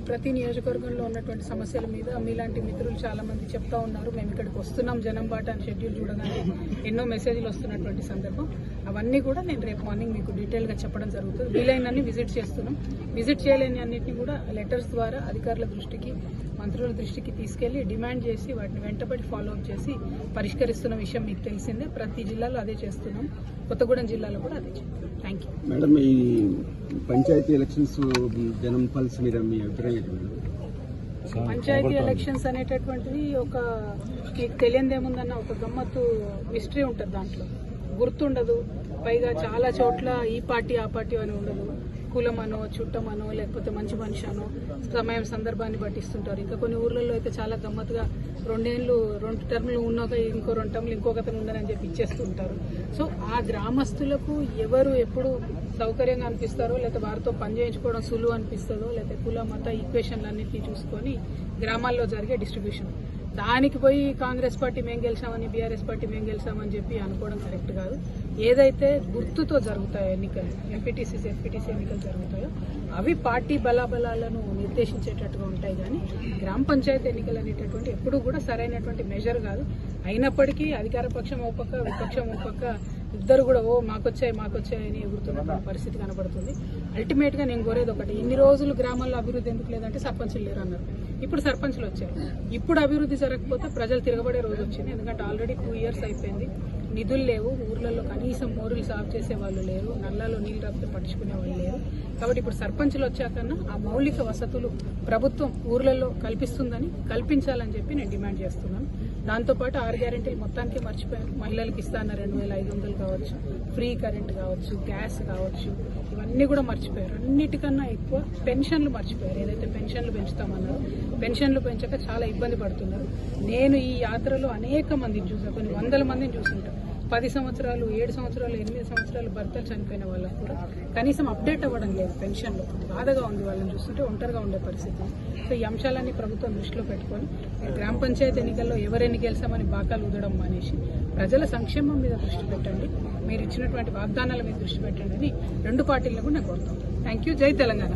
ప్రతి నియోజకవర్గంలో ఉన్నటువంటి సమస్యల మీద మీలాంటి మిత్రులు చాలా మంది చెప్తా ఉన్నారు. మేము ఇక్కడికి వస్తున్నాం జనం బాట అని షెడ్యూల్ చూడగానే ఎన్నో మెసేజ్లు వస్తున్నటువంటి సందర్భం. అవన్నీ కూడా నేను రేపు మార్నింగ్ మీకు డీటెయిల్గా చెప్పడం జరుగుతుంది. వీలైనన్ని విజిట్ చేస్తున్నాం. విజిట్ చేయలేని అన్నింటినీ కూడా లెటర్స్ ద్వారా అధికారుల దృష్టికి, మంత్రుల దృష్టికి తీసుకెళ్లి డిమాండ్ చేసి వాటిని వెంటబడి ఫాలోఅప్ చేసి పరిష్కరిస్తున్న విషయం మీకు తెలిసిందే. ప్రతి జిల్లాలో అదే చేస్తున్నాం. కొత్తగూడెం జిల్లాలో కూడా అదే చేస్తున్నాం. Thank you madam. ఈ పంచాయతీ ఎలక్షన్స్ జనం పల్స్ మీద మీ అభిప్రాయం? పంచాయతీ ఎలక్షన్స్ అనేటటువంటిది ఒక మీకు తెలియదేముందన్న ఒక గమ్మత్తు హిస్టరీ ఉంటుంది. దాంట్లో గుర్తుండదు. పైగా చాలా చోట్ల ఈ పార్టీ ఆ పార్టీ అని ఉండదు. కులమనో, చుట్టమనో, లేకపోతే మంచి మనిషి అనో సమయం సందర్భాన్ని పట్టిస్తుంటారు. ఇంకా కొన్ని ఊర్లలో అయితే చాలా గమ్మత్తుగా 2 టర్ములు ఉన్నాక ఇంకో 2 టర్ములు ఇంకొకతను ఉందని చెప్పి ఇచ్చేస్తుంటారు. సో ఆ గ్రామస్తులకు ఎవరు ఎప్పుడు సౌకర్యంగా అనిపిస్తారో, లేకపోతే వారితో పని చేయించుకోవడం సులువు అనిపిస్తుందో, లేకపోతే కుల మత ఈక్వేషన్లన్నింటినీ చూసుకొని గ్రామాల్లో జరిగే డిస్ట్రిబ్యూషన్. దానికి పోయి కాంగ్రెస్ పార్టీ మేము గెలిచామని, బీఆర్ఎస్ పార్టీ మేము గెలిచామని చెప్పి అనుకోవడం కరెక్ట్ కాదు. ఏదైతే గుర్తుతో జరుగుతాయో ఎన్నికలు, ఎంపీటీసీసీ, ఎఫ్పీటీసీ ఎన్నికలు జరుగుతాయో అవి పార్టీ బలాబలాలను నిర్దేశించేటట్టుగా ఉంటాయి. కానీ గ్రామ పంచాయతీ ఎన్నికలు అనేటటువంటి ఎప్పుడూ కూడా సరైనటువంటి మెజర్ కాదు. అయినప్పటికీ అధికార పక్షం ఓ పక్క, విపక్షం ఓ పక్క ఇద్దరు కూడా మాకొచ్చాయి అని ఎగురుతున్న పరిస్థితి కనబడుతుంది. అల్టిమేట్ గా నేను కోరేది ఒకటి, ఇన్ని రోజులు గ్రామాల్లో అభివృద్ధి ఎందుకు లేదంటే సర్పంచులు లేరు అన్నారు. ఇప్పుడు సర్పంచులు వచ్చారు. ఇప్పుడు అభివృద్ధి జరగకపోతే ప్రజలు తిరగబడే రోజు వచ్చింది. ఎందుకంటే ఆల్రెడీ 2 years అయిపోయింది. నిధులు లేవు. ఊర్లలో కనీసం మోరులు సాగు చేసే వాళ్ళు లేరు. నల్లాలో నీళ్లు రాపితే పట్టించుకునే వాళ్ళు లేరు. కాబట్టి ఇప్పుడు సర్పంచులు వచ్చాకన్నా ఆ మౌలిక వసతులు ప్రభుత్వం ఊర్లలో కల్పించాలని చెప్పి నేను డిమాండ్ చేస్తున్నాను. దాంతోపాటు 6 గ్యారెంటీలు మొత్తానికి మర్చిపోయారు. మహిళలకు ఇస్తాన్న 2500 కావచ్చు, ఫ్రీ కరెంట్ కావచ్చు, గ్యాస్ కావచ్చు, ఇవన్నీ కూడా మర్చిపోయారు. అన్నిటికన్నా ఎక్కువ పెన్షన్లు మర్చిపోయారు. ఏదైతే పెన్షన్లు పెంచుతామన్నారో పెన్షన్లు పెంచక చాలా ఇబ్బంది పడుతున్నారు. నేను ఈ యాత్రలో అనేక మందిని చూసాను, కొన్ని వందల మందిని చూసుంటాను. 10 సంవత్సరాలు, 7 సంవత్సరాలు, 8 సంవత్సరాలు భర్తలు చనిపోయిన వాళ్ళకు కూడా కనీసం అప్డేట్ అవ్వడం లేదు పెన్షన్లో. బాధగా ఉంది వాళ్ళని చూస్తుంటే, ఒంటరిగా ఉండే పరిస్థితి. సో ఈ అంశాలన్నీ ప్రభుత్వం దృష్టిలో పెట్టుకొని గ్రామ పంచాయతీ ఎన్నికల్లో ఎవరెన్ని గెలిచామని బాకాలు ఊదడం మానేసి ప్రజల సంక్షేమం మీద దృష్టి పెట్టండి, మీరు ఇచ్చినటువంటి వాగ్దానాల మీద దృష్టి పెట్టండి అని 2 పార్టీలను కూడా నేను కోరుతాను. Thank you. జై తెలంగాణ.